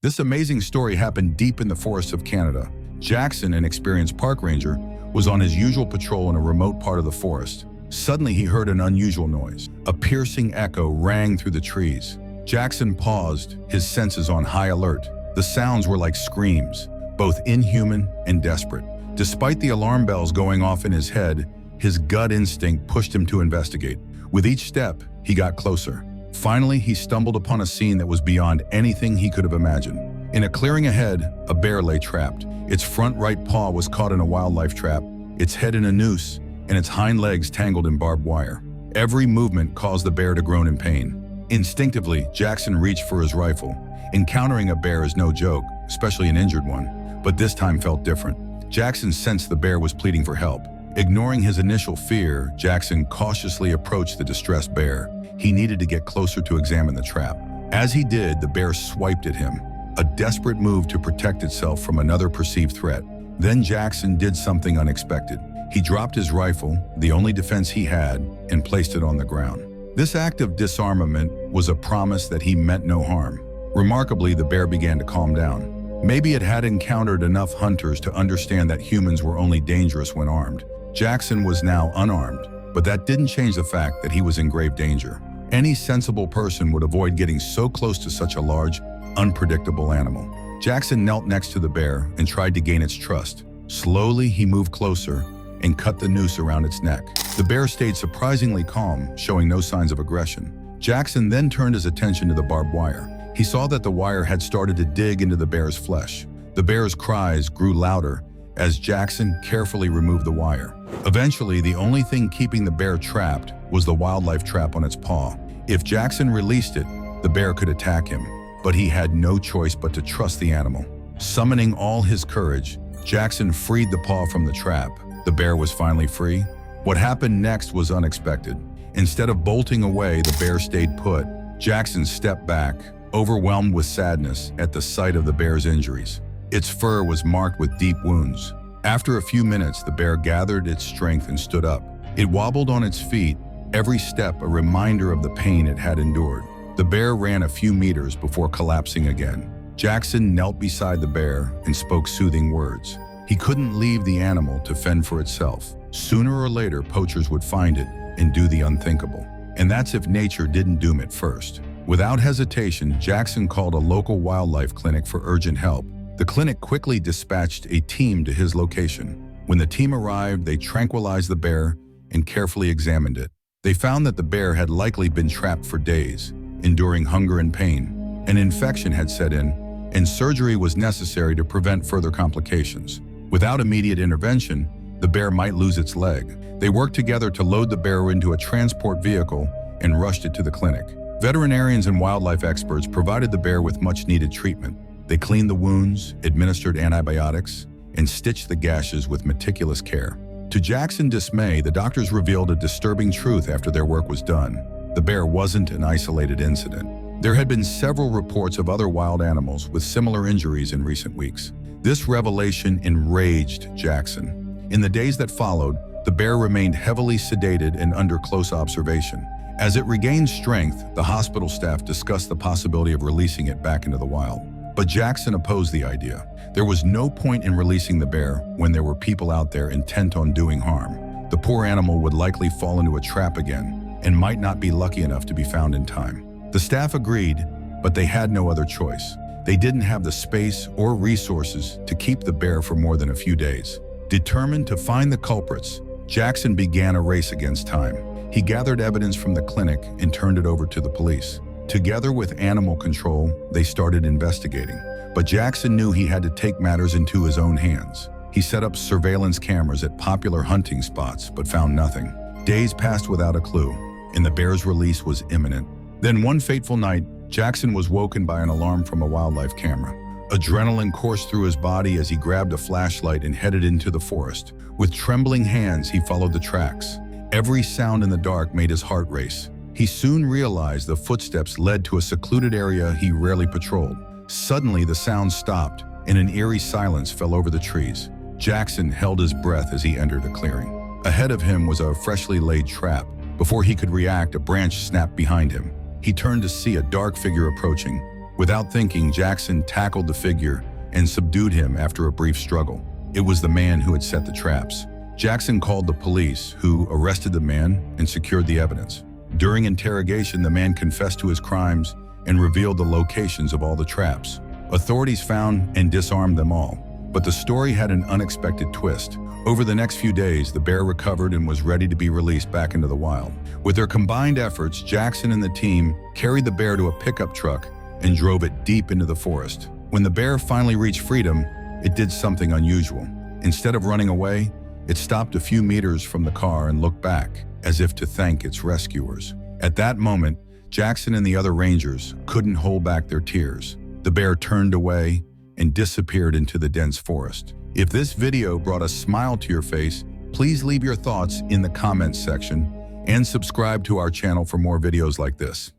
This amazing story happened deep in the forests of Canada. Jackson, an experienced park ranger, was on his usual patrol in a remote part of the forest. Suddenly, he heard an unusual noise. A piercing echo rang through the trees. Jackson paused, his senses on high alert. The sounds were like screams, both inhuman and desperate. Despite the alarm bells going off in his head, his gut instinct pushed him to investigate. With each step, he got closer. Finally, he stumbled upon a scene that was beyond anything he could have imagined. In a clearing ahead, a bear lay trapped. Its front right paw was caught in a wildlife trap, its head in a noose, and its hind legs tangled in barbed wire. Every movement caused the bear to groan in pain. Instinctively, Jackson reached for his rifle. Encountering a bear is no joke, especially an injured one, but this time felt different. Jackson sensed the bear was pleading for help. Ignoring his initial fear, Jackson cautiously approached the distressed bear. He needed to get closer to examine the trap. As he did, the bear swiped at him, a desperate move to protect itself from another perceived threat. Then Jackson did something unexpected. He dropped his rifle, the only defense he had, and placed it on the ground. This act of disarmament was a promise that he meant no harm. Remarkably, the bear began to calm down. Maybe it had encountered enough hunters to understand that humans were only dangerous when armed. Jackson was now unarmed, but that didn't change the fact that he was in grave danger. Any sensible person would avoid getting so close to such a large, unpredictable animal. Jackson knelt next to the bear and tried to gain its trust. Slowly, he moved closer and cut the noose around its neck. The bear stayed surprisingly calm, showing no signs of aggression. Jackson then turned his attention to the barbed wire. He saw that the wire had started to dig into the bear's flesh. The bear's cries grew louder as Jackson carefully removed the wire. Eventually, the only thing keeping the bear trapped was the wildlife trap on its paw. If Jackson released it, the bear could attack him, but he had no choice but to trust the animal. Summoning all his courage, Jackson freed the paw from the trap. The bear was finally free. What happened next was unexpected. Instead of bolting away, the bear stayed put. Jackson stepped back, overwhelmed with sadness at the sight of the bear's injuries. Its fur was marked with deep wounds. After a few minutes, the bear gathered its strength and stood up. It wobbled on its feet, every step a reminder of the pain it had endured. The bear ran a few meters before collapsing again. Jackson knelt beside the bear and spoke soothing words. He couldn't leave the animal to fend for itself. Sooner or later, poachers would find it and do the unthinkable. And that's if nature didn't doom it first. Without hesitation, Jackson called a local wildlife clinic for urgent help. The clinic quickly dispatched a team to his location. When the team arrived, they tranquilized the bear and carefully examined it. They found that the bear had likely been trapped for days, enduring hunger and pain. An infection had set in, and surgery was necessary to prevent further complications. Without immediate intervention, the bear might lose its leg. They worked together to load the bear into a transport vehicle and rushed it to the clinic. Veterinarians and wildlife experts provided the bear with much-needed treatment. They cleaned the wounds, administered antibiotics, and stitched the gashes with meticulous care. To Jackson's dismay, the doctors revealed a disturbing truth after their work was done. The bear wasn't an isolated incident. There had been several reports of other wild animals with similar injuries in recent weeks. This revelation enraged Jackson. In the days that followed, the bear remained heavily sedated and under close observation. As it regained strength, the hospital staff discussed the possibility of releasing it back into the wild. But Jackson opposed the idea. There was no point in releasing the bear when there were people out there intent on doing harm. The poor animal would likely fall into a trap again and might not be lucky enough to be found in time. The staff agreed, but they had no other choice. They didn't have the space or resources to keep the bear for more than a few days. Determined to find the culprits, Jackson began a race against time. He gathered evidence from the clinic and turned it over to the police. Together with animal control, they started investigating. But Jackson knew he had to take matters into his own hands. He set up surveillance cameras at popular hunting spots, but found nothing. Days passed without a clue, and the bear's release was imminent. Then one fateful night, Jackson was woken by an alarm from a wildlife camera. Adrenaline coursed through his body as he grabbed a flashlight and headed into the forest. With trembling hands, he followed the tracks. Every sound in the dark made his heart race. He soon realized the footsteps led to a secluded area he rarely patrolled. Suddenly, the sound stopped, and an eerie silence fell over the trees. Jackson held his breath as he entered a clearing. Ahead of him was a freshly laid trap. Before he could react, a branch snapped behind him. He turned to see a dark figure approaching. Without thinking, Jackson tackled the figure and subdued him after a brief struggle. It was the man who had set the traps. Jackson called the police, who arrested the man and secured the evidence. During interrogation, the man confessed to his crimes and revealed the locations of all the traps. Authorities found and disarmed them all, but the story had an unexpected twist. Over the next few days, the bear recovered and was ready to be released back into the wild. With their combined efforts, Jackson and the team carried the bear to a pickup truck and drove it deep into the forest. When the bear finally reached freedom, it did something unusual. Instead of running away, it stopped a few meters from the car and looked back, as if to thank its rescuers. At that moment, Jackson and the other rangers couldn't hold back their tears. The bear turned away and disappeared into the dense forest. If this video brought a smile to your face, please leave your thoughts in the comments section and subscribe to our channel for more videos like this.